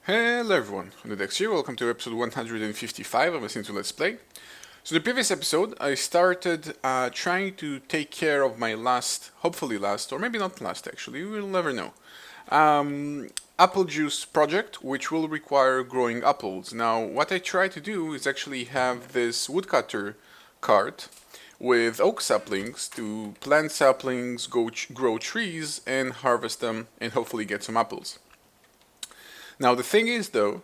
Hello everyone, odedex here, welcome to episode 155 of Listening to Let's Play. So in the previous episode, I started trying to take care of my hopefully last, or maybe not last actually, we'll never know, apple juice project, which will require growing apples. Now, what I try to do is actually have this woodcutter cart with oak saplings to plant saplings, grow trees, and harvest them, and hopefully get some apples. Now the thing is though,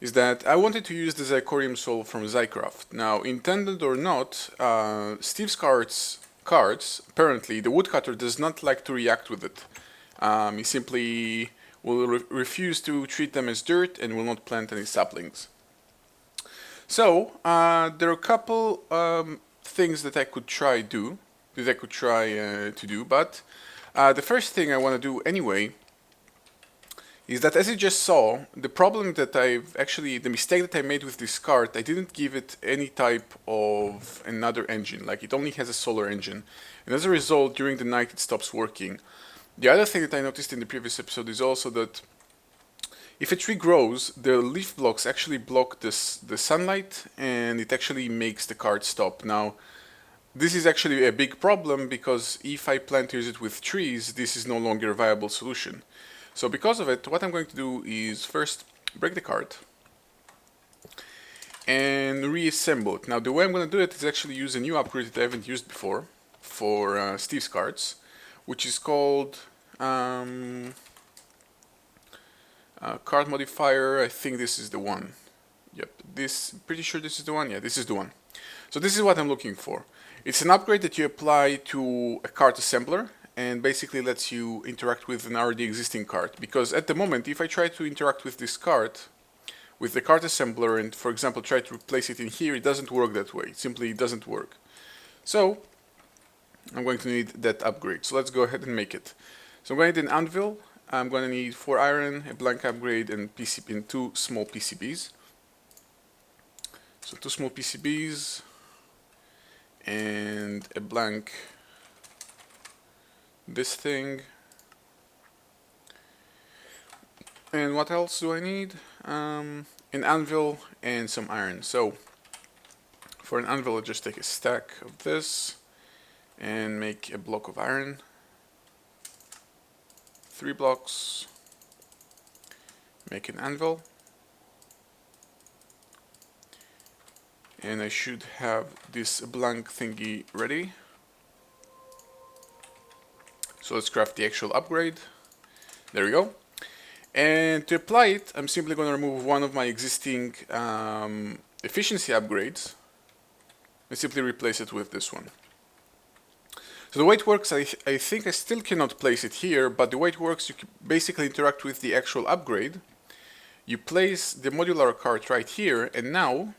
is that I wanted to use the Zycorium soul from Zycraft. Now, intended or not, Steve's cards, apparently the woodcutter does not like to react with it. He simply will refuse to treat them as dirt and will not plant any saplings. So, there are a couple things that I could try to do, but the first thing I want to do anyway is that, as you just saw, the mistake that I made with this cart, I didn't give it any type of another engine, like it only has a solar engine, and as a result, during the night it stops working. The other thing that I noticed in the previous episode is also that if a tree grows, the leaf blocks actually block the sunlight, and it actually makes the cart stop. Now, this is actually a big problem, because if I plan to use it with trees, this is no longer a viable solution. So because of it, what I'm going to do is first break the cart and reassemble it. Now the way I'm going to do it is actually use a new upgrade that I haven't used before for Steve's carts, which is called cart modifier. I think this is the one. Yep, pretty sure this is the one. Yeah, this is the one. So this is what I'm looking for. It's an upgrade that you apply to a cart assembler, and basically lets you interact with an already existing cart. Because at the moment, if I try to interact with this cart, with the cart assembler, and for example try to replace it in here, it doesn't work that way. It simply doesn't work. So I'm going to need that upgrade. So let's go ahead and make it. So I'm going to need an anvil. I'm going to need 4 iron, a blank upgrade, and 2 small PCBs. So 2 small PCBs and a blank this thing. And what else do I need? An anvil and some iron. So for an anvil, I'll just take a stack of this and make a block of iron. 3 blocks. Make an anvil. And I should have this blank thingy ready. So let's craft the actual upgrade. There we go. And to apply it, I'm simply going to remove one of my existing efficiency upgrades and simply replace it with this one. So the way it works, I think I still cannot place it here, but the way it works, you can basically interact with the actual upgrade. You place the modular cart right here, and now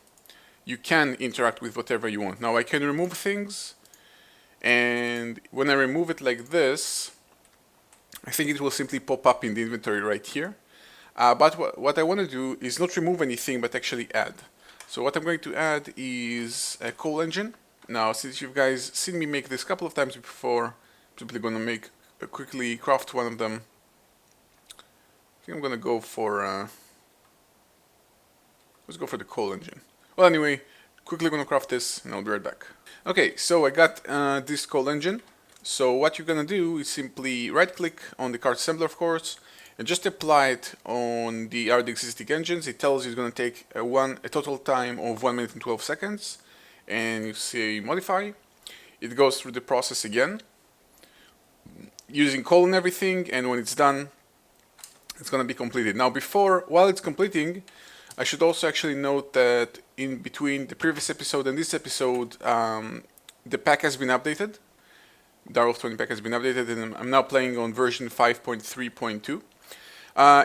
you can interact with whatever you want. Now I can remove things, and when I remove it like this, I think it will simply pop up in the inventory right here. But what I want to do is not remove anything, but actually add. So what I'm going to add is a coal engine. Now, since you guys seen me make this a couple of times before, I'm simply going to quickly craft one of them. I think I'm going to go for let's go for the coal engine. Well, anyway, quickly going to craft this, and I'll be right back. Okay, so I got this coal engine. So what you're going to do is simply right-click on the cart assembler, of course, and just apply it on the already existing engines. It tells you it's going to take a total time of 1 minute and 12 seconds. And you say modify. It goes through the process again, using coal and everything, and when it's done, it's going to be completed. Now, while it's completing, I should also actually note that in between the previous episode and this episode, the pack has been updated. Darwolf 20 pack has been updated, and I'm now playing on version 5.3.2.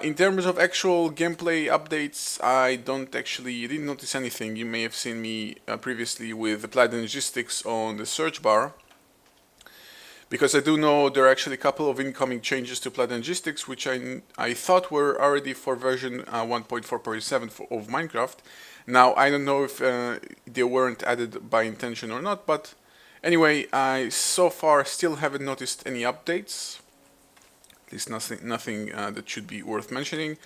In terms of actual gameplay updates, I didn't notice anything. You may have seen me previously with applied logistics on the search bar, because I do know there are actually a couple of incoming changes to applied logistics, which I thought were already for version 1.4.7 of Minecraft. Now, I don't know if they weren't added by intention or not, but anyway, I so far still haven't noticed any updates. At least nothing that should be worth mentioning.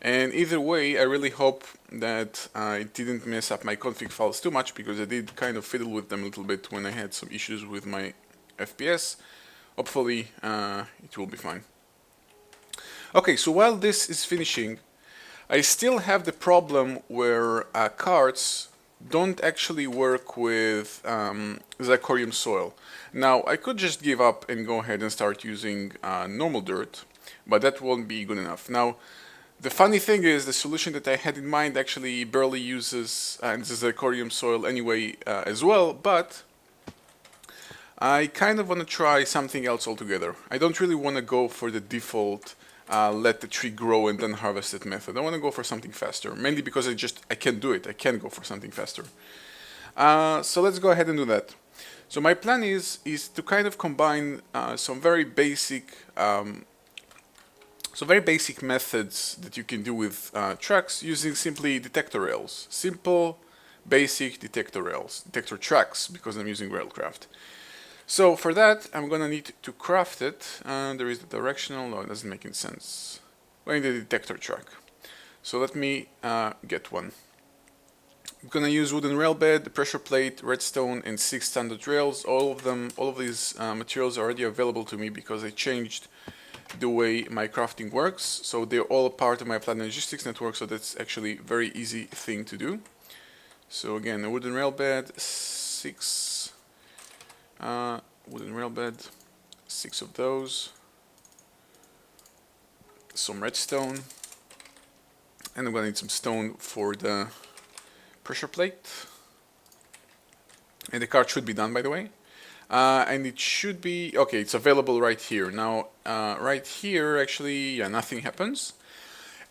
And either way, I really hope that it didn't mess up my config files too much, because I did kind of fiddle with them a little bit when I had some issues with my FPS. Hopefully it will be fine. Okay, so while this is finishing, I still have the problem where carts don't actually work with Zirconium soil. Now, I could just give up and go ahead and start using normal dirt, but that won't be good enough. Now, the funny thing is, the solution that I had in mind actually barely uses the Zirconium soil anyway as well, but I kind of want to try something else altogether. I don't really want to go for the default let the tree grow and then harvest it method. I want to go for something faster, mainly because I can't do it. I can't go for something faster. So let's go ahead and do that. So my plan is to kind of combine some very basic methods that you can do with tracks using simply detector rails. Simple, basic detector rails, detector tracks, because I'm using Railcraft. So for that, I'm gonna need to craft it. There is the directional. No, it doesn't make any sense. We need the detector track. So let me get one. I'm gonna use wooden rail bed, the pressure plate, redstone, and 6 standard rails. All of these materials are already available to me because I changed the way my crafting works. So they're all part of my plant logistics network. So that's actually a very easy thing to do. So again, a wooden rail bed, 6. Wooden rail bed, 6 of those, some redstone, and I'm gonna need some stone for the pressure plate. And the cart should be done, by the way. And it should be, okay, it's available right here. Now, right here, actually, yeah, nothing happens.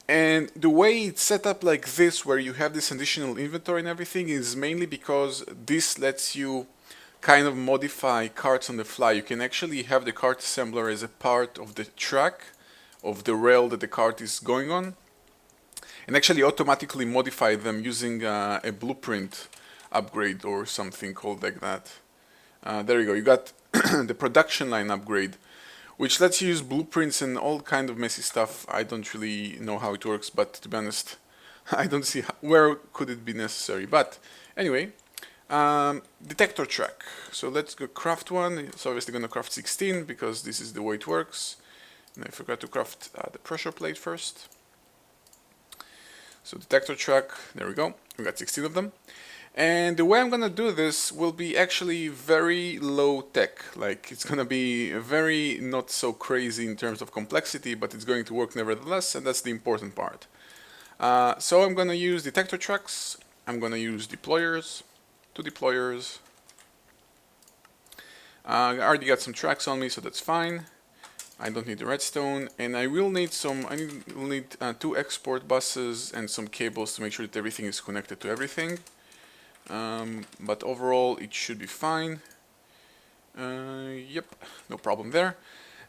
And the way it's set up like this, where you have this additional inventory and everything, is mainly because this lets you kind of modify carts on the fly. You can actually have the cart assembler as a part of the track of the rail that the cart is going on, and actually automatically modify them using a blueprint upgrade or something called like that. There you go, you got the production line upgrade, which lets you use blueprints and all kind of messy stuff. I don't really know how it works, but to be honest, I don't see where could it be necessary. But anyway, detector track. So let's go craft one. It's obviously going to craft 16 because this is the way it works. And I forgot to craft the pressure plate first. So detector track, there we go. We got 16 of them. And the way I'm going to do this will be actually very low tech. Like, it's going to be very not so crazy in terms of complexity, but it's going to work nevertheless, and that's the important part. So I'm going to use detector tracks. I'm going to use deployers. 2 deployers. I already got some tracks on me, so that's fine. I don't need the redstone, and I will need will need 2 export buses and some cables to make sure that everything is connected to everything. But overall, it should be fine. Yep, no problem there.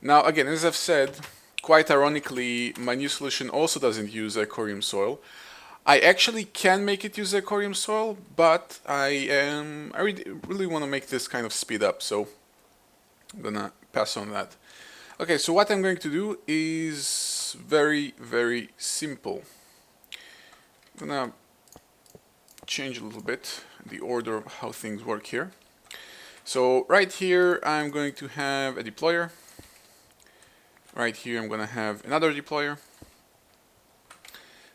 Now, again, as I've said, quite ironically, my new solution also doesn't use Zirconium soil. I actually can make it use Zirconium soil, but I really want to make this kind of speed up, so I'm gonna pass on that. Okay, so what I'm going to do is very, very simple. I'm gonna change a little bit the order of how things work here. So right here I'm going to have a deployer. Right here I'm going to have another deployer.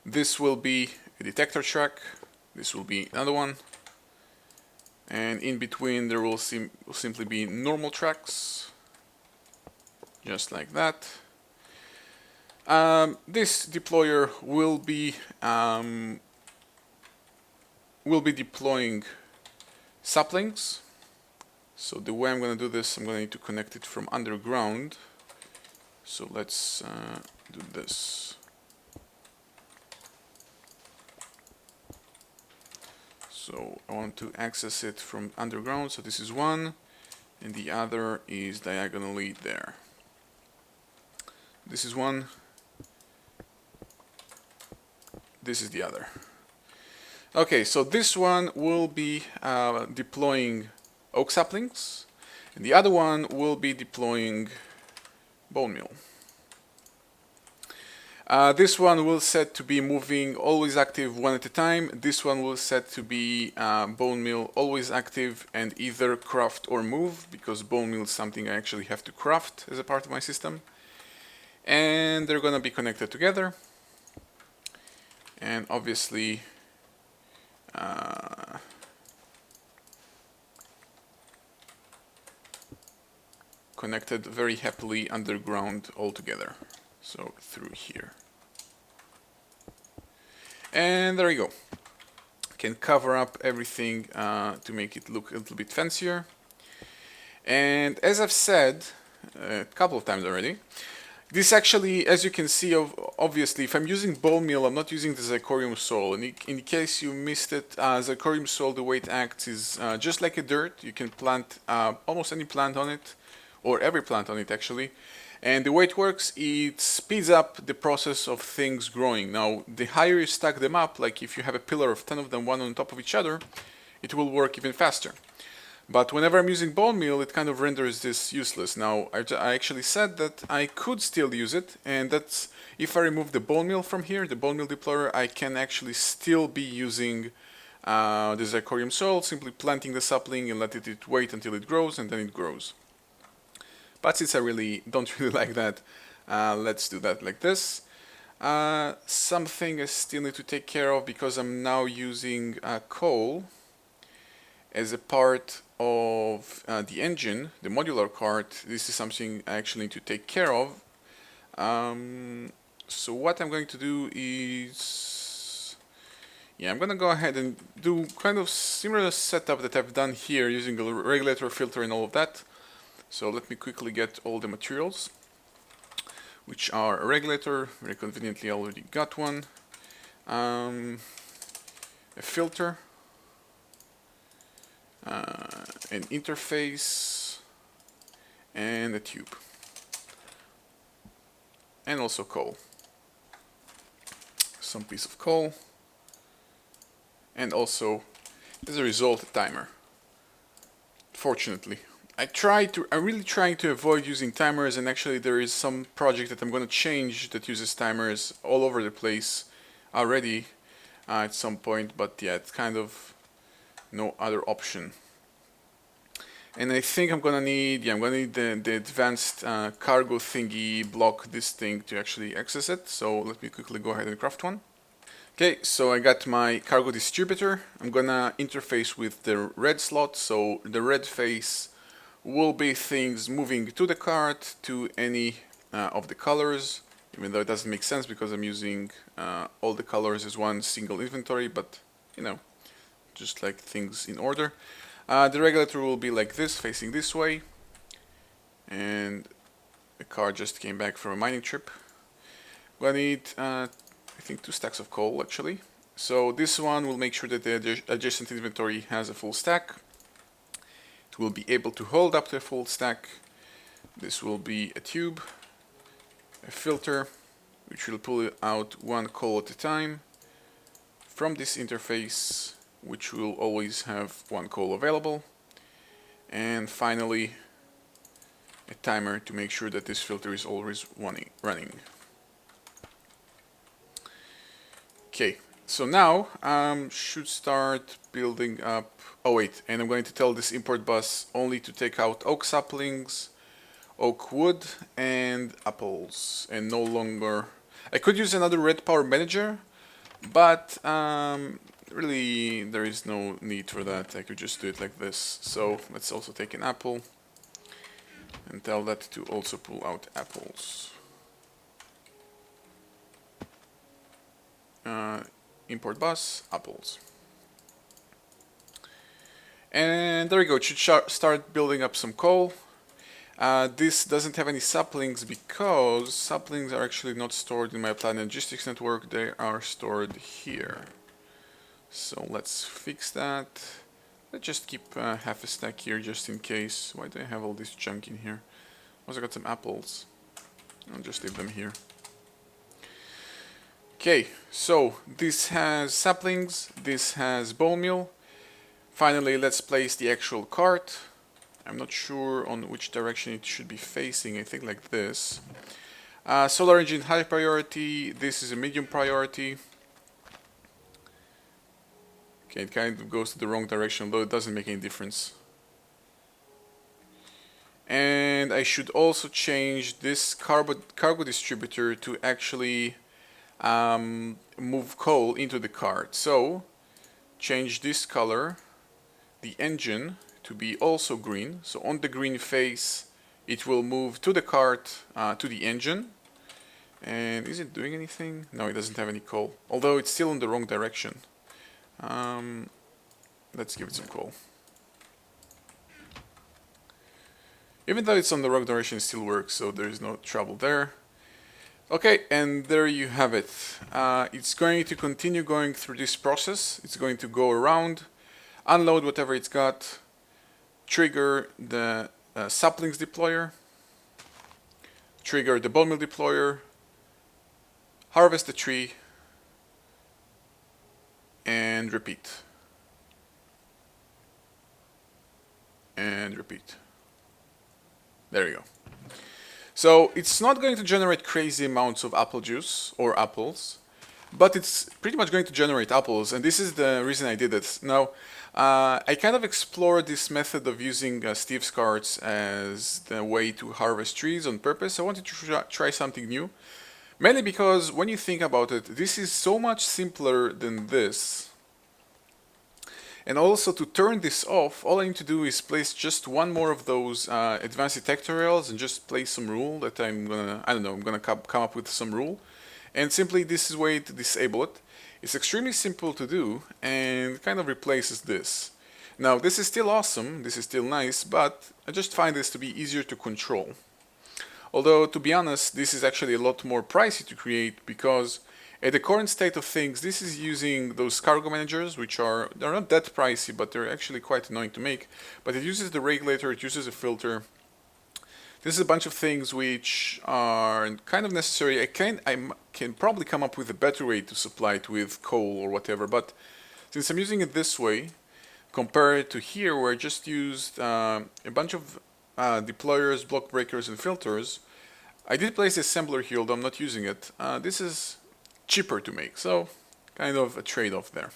This will be a detector track. This will be another one. And in between there will simply be normal tracks. Just like that. This deployer will be deploying saplings. So the way I'm going to do this, I'm going to need to connect it from underground. So let's do this. So I want to access it from underground. So this is one, and the other is diagonally there. This is one. This is the other. Okay, so this one will be deploying oak saplings, and the other one will be deploying bone meal. This one will set to be moving always active one at a time. This one will set to be bone meal always active and either craft or move, because bone meal is something I actually have to craft as a part of my system. And they're gonna be connected together. And obviously connected very happily underground all together. So through here. And there you go. Can cover up everything to make it look a little bit fancier. And as I've said a couple of times already, this actually, as you can see, obviously, if I'm using bone meal, I'm not using the zirconium soil. And in case you missed it, zirconium soil, the way it acts is just like a dirt. You can plant almost any plant on it, or every plant on it actually. And the way it works, it speeds up the process of things growing. Now, the higher you stack them up, like if you have a pillar of 10 of them, one on top of each other, it will work even faster. But whenever I'm using bone meal, it kind of renders this useless. Now, I actually said that I could still use it, and that's if I remove the bone meal from here, the bone meal deployer, I can actually still be using the zirconium soil, simply planting the sapling and let it wait until it grows, and then it grows. But since I don't really like that, let's do that like this. Something I still need to take care of, because I'm now using coal as a part of the engine, the modular cart. This is something I actually need to take care of. So what I'm going to do is, I'm going to go ahead and do kind of similar setup that I've done here using a regulator, filter and all of that. So let me quickly get all the materials, which are a regulator, very conveniently I already got one, a filter, an interface, and a tube, and also coal, some piece of coal, and also as a result a timer. Fortunately, I'm really trying to avoid using timers, and actually there is some project that I'm going to change that uses timers all over the place already at some point, but yeah, it's kind of no other option. And I think I'm gonna need, the advanced cargo thingy block, this thing, to actually access it. So let me quickly go ahead and craft one. Okay, so I got my cargo distributor. I'm gonna interface with the red slot, so the red face will be things moving to the cart, to any of the colors, even though it doesn't make sense because I'm using all the colors as one single inventory, but just like things in order. The regulator will be like this, facing this way, and the car just came back from a mining trip. I'm gonna need, I think, 2 stacks of coal actually. So this one will make sure that the adjacent inventory has a full stack. It will be able to hold up to a full stack. This will be a tube, a filter, which will pull out 1 coal at a time from this interface, which will always have 1 coal available, and finally a timer to make sure that this filter is always running. Okay, so now should start building up. Oh wait, and I'm going to tell this import bus only to take out oak saplings, oak wood, and apples, and no longer. I could use another red power manager, but really there is no need for that. I could just do it like this. So let's also take an apple and tell that to also pull out apples. Import bus, apples. And there we go, it should start building up some coal. This doesn't have any saplings because saplings are actually not stored in my plant logistics network, they are stored here. So let's fix that. Let's just keep half a stack here just in case. Why do I have all this junk in here? Also got some apples. I'll just leave them here. Okay, so this has saplings, this has bone meal. Finally, let's place the actual cart. I'm not sure on which direction it should be facing, I think like this. Solar engine high priority, this is a medium priority. Okay, it kind of goes to the wrong direction, though it doesn't make any difference. And I should also change this cargo distributor to actually move coal into the cart. So change this color, the engine, to be also green. So on the green face, it will move to the cart, to the engine. And is it doing anything? No, it doesn't have any coal, although it's still in the wrong direction. Let's give it some coal. Even though it's on the wrong direction, it still works, so there's no trouble there. Okay, and there you have it. It's going to continue going through this process. It's going to go around, unload whatever it's got, trigger the saplings deployer, trigger the ball mill deployer, harvest the tree, and repeat. And repeat. There you go. So it's not going to generate crazy amounts of apple juice or apples, but it's pretty much going to generate apples, and this is the reason I did it. Now, I kind of explored this method of using Steve's carts as the way to harvest trees on purpose. I wanted to try something new, mainly because when you think about it, this is so much simpler than this. And also, to turn this off, all I need to do is place just one more of those advanced detector rails and just place some rule that I'm gonna come up with some rule. And simply this is a way to disable it. It's extremely simple to do and kind of replaces this. Now, this is still awesome, this is still nice, but I just find this to be easier to control. Although, to be honest, this is actually a lot more pricey to create because at the current state of things, this is using those cargo managers, which they're not that pricey, but they're actually quite annoying to make. But it uses the regulator, it uses a filter. This is a bunch of things which are kind of necessary. I can probably come up with a better way to supply it with coal or whatever, but since I'm using it this way, compared to here where I just used a bunch of deployers, block breakers, and filters, I did place the assembler here, although I'm not using it. This is cheaper to make, so kind of a trade-off there.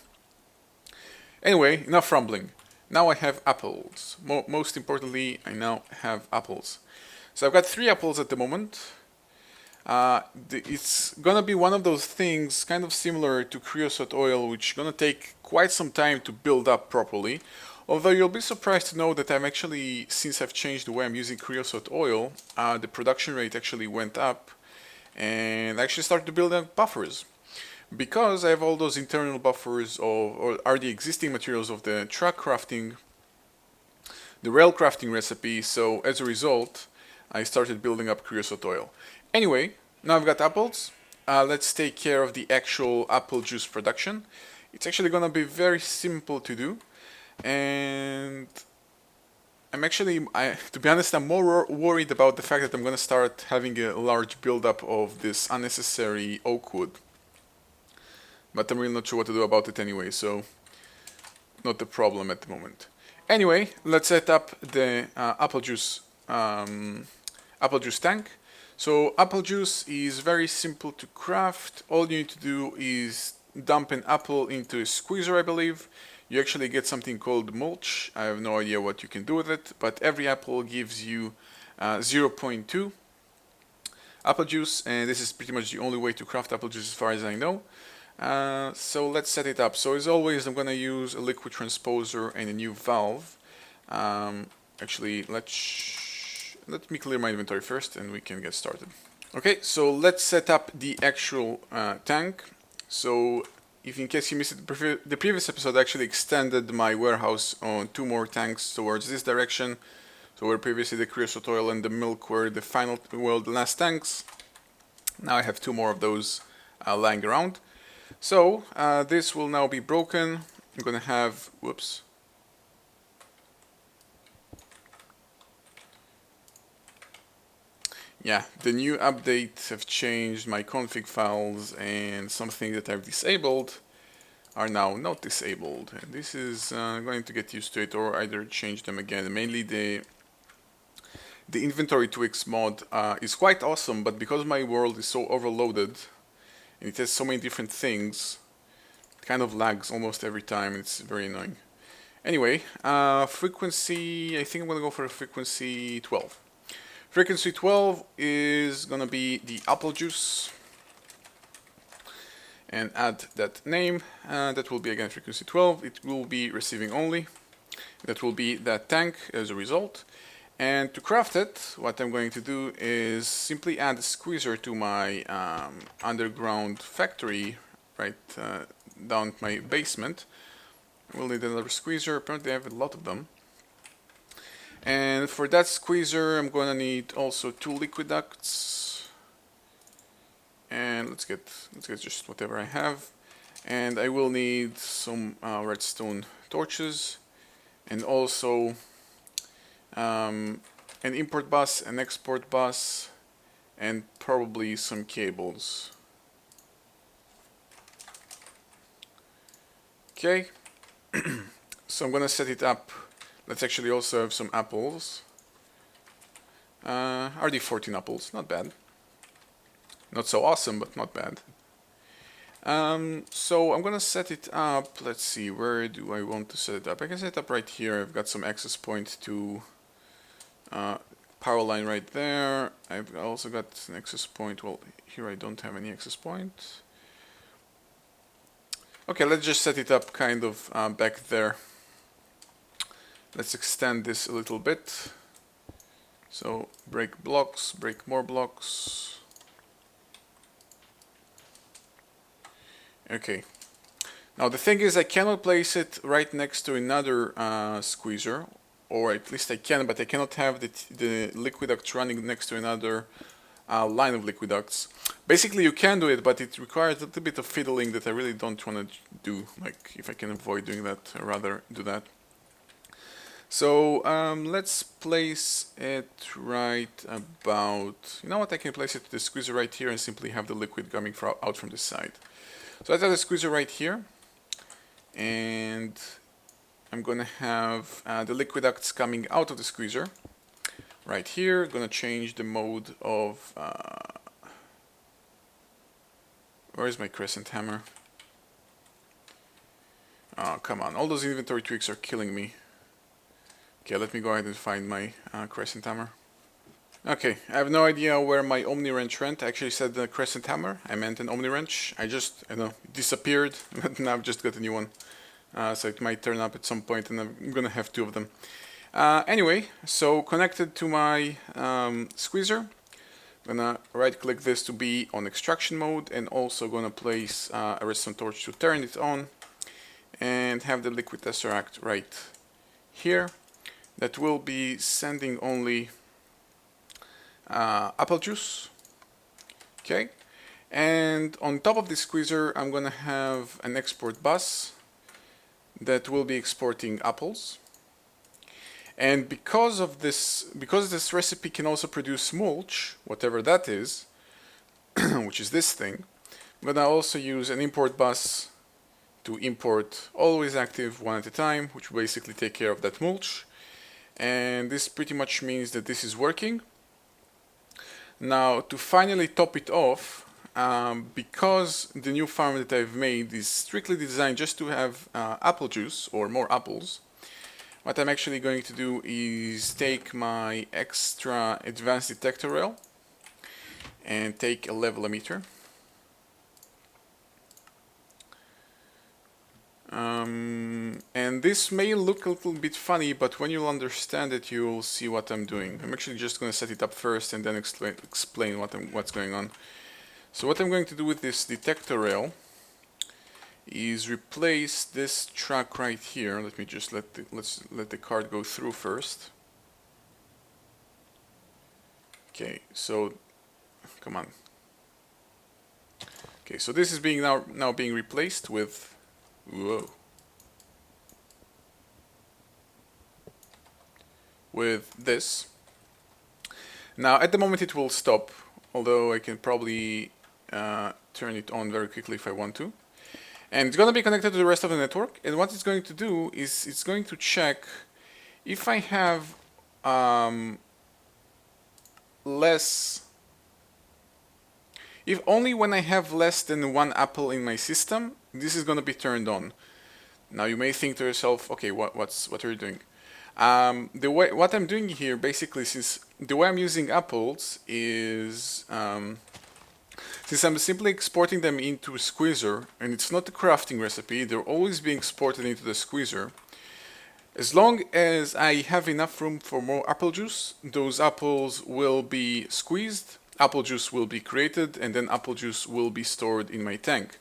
Anyway, enough rambling. Now I have apples. Most importantly, I now have apples. So I've got 3 apples at the moment. It's gonna be one of those things kind of similar to creosote oil, which is gonna take quite some time to build up properly. Although you'll be surprised to know that I'm actually, since I've changed the way I'm using creosote oil, the production rate actually went up, and I actually started to build up buffers. Because I have all those internal buffers or are the existing materials of the truck crafting, the rail crafting recipe, so as a result, I started building up creosote oil. Anyway, now I've got apples. Let's take care of the actual apple juice production. It's actually gonna be very simple to do, and to be honest, I'm more worried about the fact that I'm gonna start having a large buildup of this unnecessary oak wood. But I'm really not sure what to do about it anyway, so not the problem at the moment. Anyway, let's set up the apple juice tank. So apple juice is very simple to craft. All you need to do is dump an apple into a squeezer, I believe. You actually get something called mulch. I have no idea what you can do with it, but every apple gives you 0.2 apple juice, and this is pretty much the only way to craft apple juice as far as I know. So let's set it up. So as always, I'm gonna use a liquid transposer and a new valve. Actually, let me clear my inventory first and we can get started. Okay, so let's set up the actual tank. So if in case you missed it, the previous episode I actually extended my warehouse on 2 more tanks towards this direction. So where previously the creosote oil and the milk were the last tanks, now I have 2 more of those lying around. So this will now be broken. I'm gonna have, whoops. Yeah, the new updates have changed my config files, and some things that I've disabled are now not disabled. And this is going to get used to it or either change them again. Mainly the the inventory tweaks mod is quite awesome, but because my world is so overloaded and it has so many different things, it kind of lags almost every time. It's very annoying. Anyway, frequency, I think I'm gonna go for a frequency 12. Frequency 12 is gonna be the apple juice, and add that name. That will be again frequency 12. It will be receiving only. That will be that tank as a result. And to craft it, what I'm going to do is simply add a squeezer to my underground factory right down my basement. We'll need another squeezer. Apparently I have a lot of them. And for that squeezer I'm gonna need also 2 liquid ducts. And let's get just whatever I have. And I will need some redstone torches, and also an import bus, an export bus, and probably some cables. Okay, so I'm gonna set it up. Let's actually also have some apples. Already 14 apples, not bad. Not so awesome, but not bad. So I'm gonna set it up. Let's see, where do I want to set it up? I can set it up right here. I've got some access point to power line right there. I've also got an access point. Well, here I don't have any access point. Okay, let's just set it up kind of back there. Let's extend this a little bit. So break blocks, break more blocks. Okay. Now the thing is, I cannot place it right next to another squeezer, or at least I can, but I cannot have the liquid ducts running next to another line of liquid ducts. Basically you can do it, but it requires a little bit of fiddling that I really don't want to do. Like, if I can avoid doing that, I'd rather do that. So let's place it right about, you know what, I can place it to the squeezer right here and simply have the liquid coming out from this side. So let's have the squeezer right here, and I'm gonna have the liquid ducts coming out of the squeezer right here. Gonna change the mode of where is my crescent hammer? Oh, come on, all those inventory tweaks are killing me. Okay, let me go ahead and find my crescent hammer. Okay, I have no idea where my Omni wrench went. I actually said the crescent hammer. I meant an Omni wrench. I know, it disappeared, but now I've just got a new one. So it might turn up at some point, and I'm gonna have 2 of them. Anyway, so connected to my squeezer. I'm gonna right-click this to be on extraction mode, and also gonna place a redstone torch to turn it on, and have the liquid tesseract right here. That will be sending only apple juice. Okay, and on top of the squeezer I'm gonna have an export bus that will be exporting apples. And because this recipe can also produce mulch, whatever that is, which is this thing, I'm gonna also use an import bus to import always active 1 at a time, which will basically take care of that mulch. And this pretty much means that this is working. Now, to finally top it off, because the new farm that I've made is strictly designed just to have apple juice or more apples, what I'm actually going to do is take my extra advanced detector rail and take a level emitter. And this may look a little bit funny, but when you'll understand it, you'll see what I'm doing. I'm actually just going to set it up first and then explain what's going on. So what I'm going to do with this detector rail is replace this track right here. Let me just let's let the card go through first. Okay, so come on. Okay, so this is being now being replaced with with this. Now at the moment it will stop, although I can probably turn it on very quickly if I want to. And it's going to be connected to the rest of the network, and what it's going to do is it's going to check if I have less, if only when I have less than one apple in my system, this is going to be turned on. Now you may think to yourself, okay, what are you doing? What I'm doing here, basically, since the way I'm using apples is, since I'm simply exporting them into a squeezer, and it's not a crafting recipe, they're always being exported into the squeezer. As long as I have enough room for more apple juice, those apples will be squeezed, apple juice will be created, and then apple juice will be stored in my tank.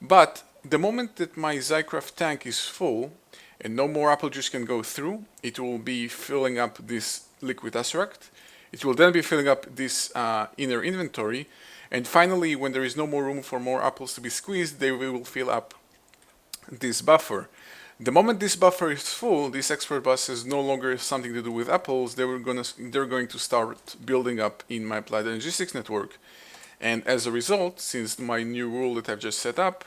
But the moment that my Zycraft tank is full and no more apple juice can go through, it will be filling up this liquid Tesseract. It will then be filling up this inner inventory, and finally, when there is no more room for more apples to be squeezed, they will fill up this buffer. The moment this buffer is full, this export bus is no longer something to do with apples. They're going to start building up in my applied logistics network. And as a result, since my new rule that I've just set up,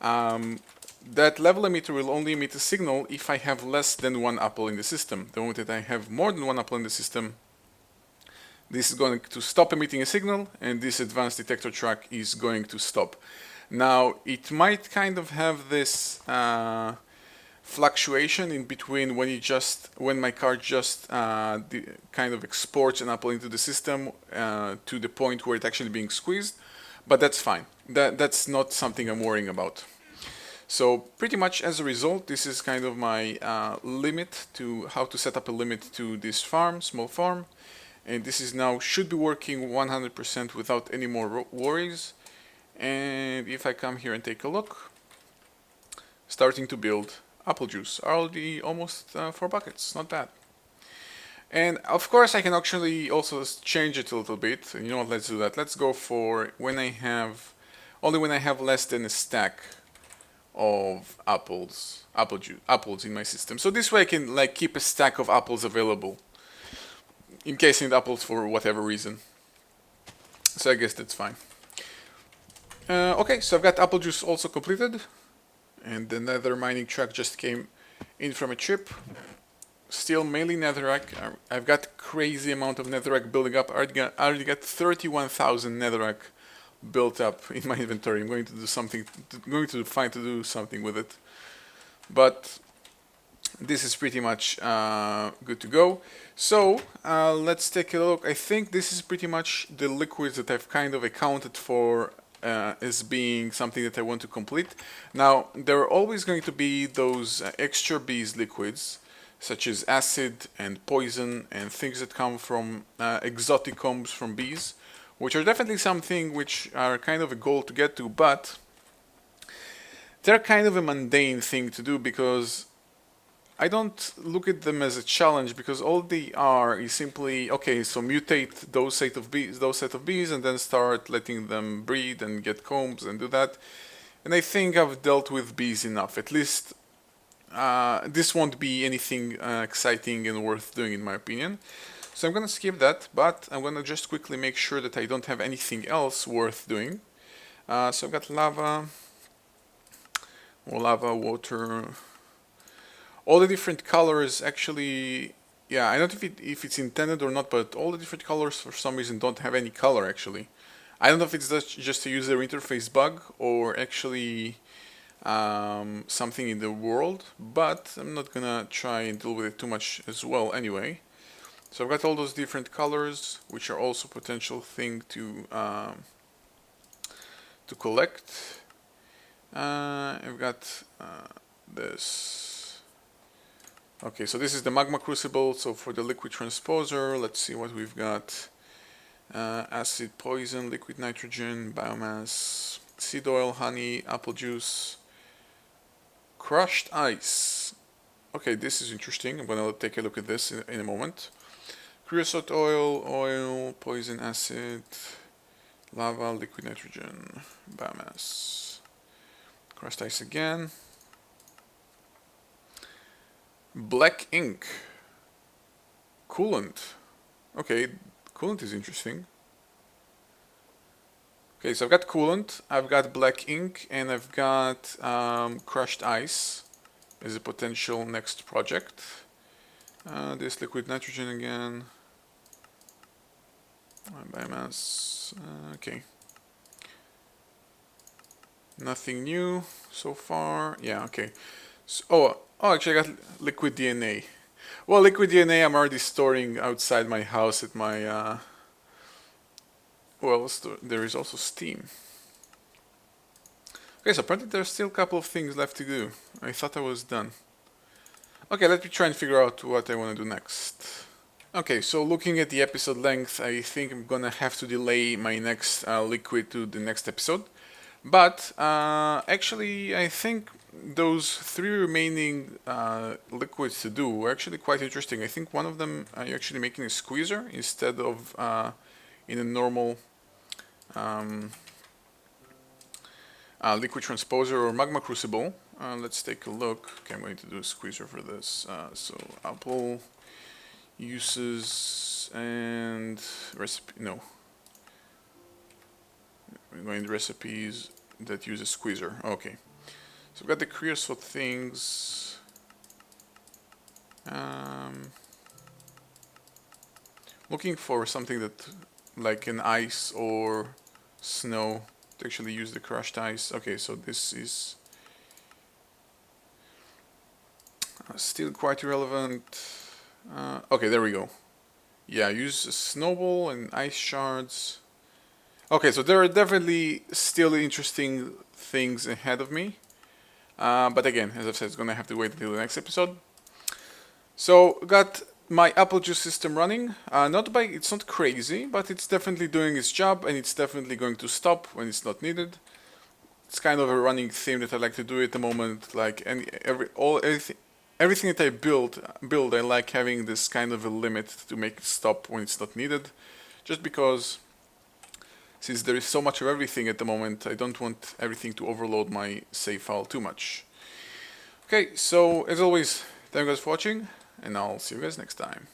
that level emitter will only emit a signal if I have less than one apple in the system. The moment that I have more than one apple in the system, this is going to stop emitting a signal, and this advanced detector track is going to stop. Now, it might kind of have this fluctuation in between when my card just kind of exports an apple into the system to the point where it's actually being squeezed, but that's fine. That's not something I'm worrying about. So pretty much as a result, this is kind of my limit to how to set up a limit to this farm, small farm. And this is now should be working 100% without any more worries. And if I come here and take a look, starting to build apple juice, already almost 4 buckets, not bad. And of course I can actually also change it a little bit. You know what, let's do that. Let's go for when I have less than a stack of apples in my system. So this way I can like keep a stack of apples available in case I need apples for whatever reason. So I guess that's fine. Okay, so I've got apple juice also completed, and the nether mining truck just came in from a trip. Still mainly netherrack. I've got crazy amount of netherrack building up. I already got 31,000 netherrack built up in my inventory. I'm going to do something. Find to do something with it, but this is pretty much good to go. So let's take a look. I think this is pretty much the liquids that I've kind of accounted for as being something that I want to complete. Now there are always going to be those extra bees liquids, such as acid and poison and things that come from exotic combs from bees, which are definitely something which are kind of a goal to get to, but they're kind of a mundane thing to do because I don't look at them as a challenge, because all they are is simply, okay, so mutate those set of bees and then start letting them breed and get combs and do that. And I think I've dealt with bees enough. At least this won't be anything exciting and worth doing in my opinion. So I'm gonna skip that, but I'm gonna just quickly make sure that I don't have anything else worth doing. So I've got lava, water. All the different colors actually, yeah, I don't know if it's intended or not, but all the different colors for some reason don't have any color actually. I don't know if it's just a user interface bug or actually something in the world, but I'm not gonna try and deal with it too much as well anyway. So I've got all those different colors, which are also potential thing to collect. I've got this. Okay, so this is the magma crucible. So for the liquid transposer, let's see what we've got. Acid, poison, liquid nitrogen, biomass, seed oil, honey, apple juice, crushed ice. Okay, this is interesting. I'm gonna take a look at this in a moment. Creosote oil, poison, acid, lava, liquid nitrogen, biomass, crushed ice again. Black ink, coolant. Okay, coolant is interesting. Okay, so I've got coolant, I've got black ink, and I've got crushed ice as a potential next project. This liquid nitrogen again. Biomass. Okay. Nothing new so far. Yeah, okay. So, actually I got liquid DNA. Well, liquid DNA I'm already storing outside my house at my, there is also steam. Okay, so apparently there's still a couple of things left to do. I thought I was done. Okay, let me try and figure out what I want to do next. Okay, so looking at the episode length, I think I'm gonna have to delay my next liquid to the next episode. But actually, I think those 3 remaining liquids to do are actually quite interesting. I think one of them you're actually making a squeezer instead of in a normal liquid transposer or magma crucible. Let's take a look. Okay, I'm going to do a squeezer for this. So Apple uses and recipe. No, we're going to recipes that use a squeezer. Okay, so we've got the creosote things. Looking for something that, like an ice or snow, to actually use the crushed ice. Okay, so this is still quite irrelevant. Okay, there we go. Yeah, use a snowball and ice shards. Okay, so there are definitely still interesting things ahead of me. But again, as I've said, it's gonna have to wait until the next episode. So, got my apple juice system running. It's not crazy, but it's definitely doing its job, and it's definitely going to stop when it's not needed. It's kind of a running theme that I like to do at the moment. Like everything that I build, I like having this kind of a limit to make it stop when it's not needed. Just because, since there is so much of everything at the moment, I don't want everything to overload my save file too much. Okay, so as always, thank you guys for watching, and I'll see you guys next time.